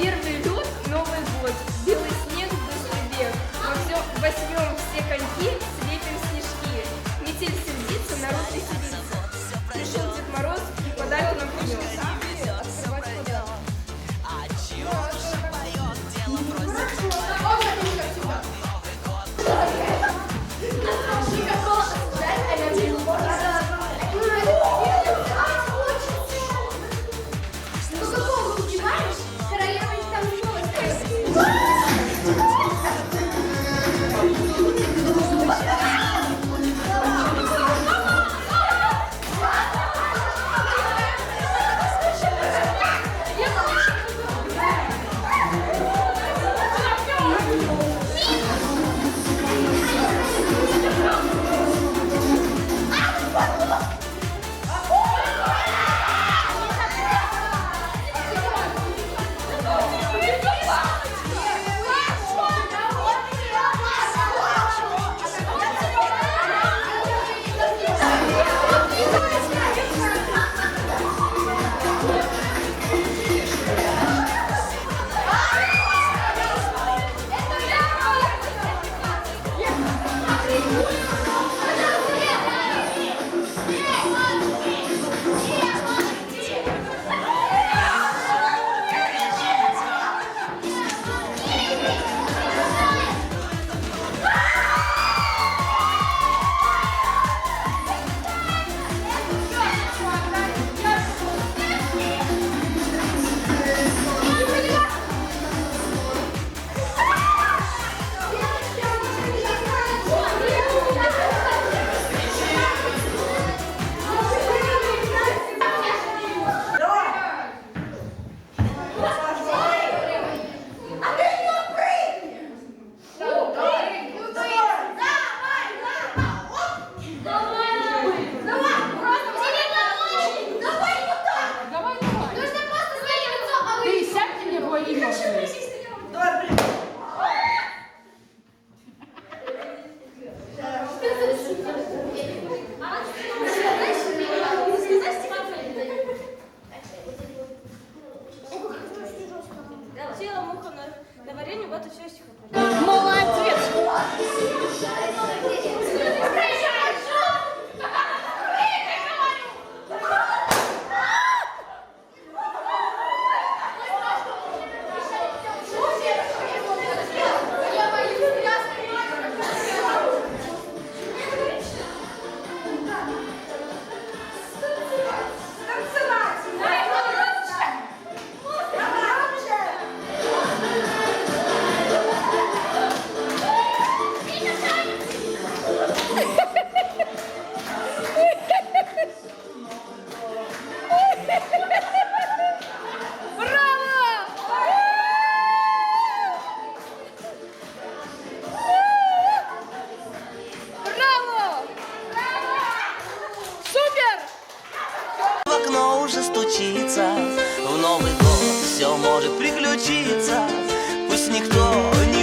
Первый лед, Новый год, белый снег, быстрый бег. Возьмем все коньки, слепим снежки. Метель сердится, народ веселится. Пришел Дед Мороз и подарок нам принес. Села муха на варенье, вот и все стихо. Молодец! В окно уже стучится, в Новый год все может приключиться. Пусть никто не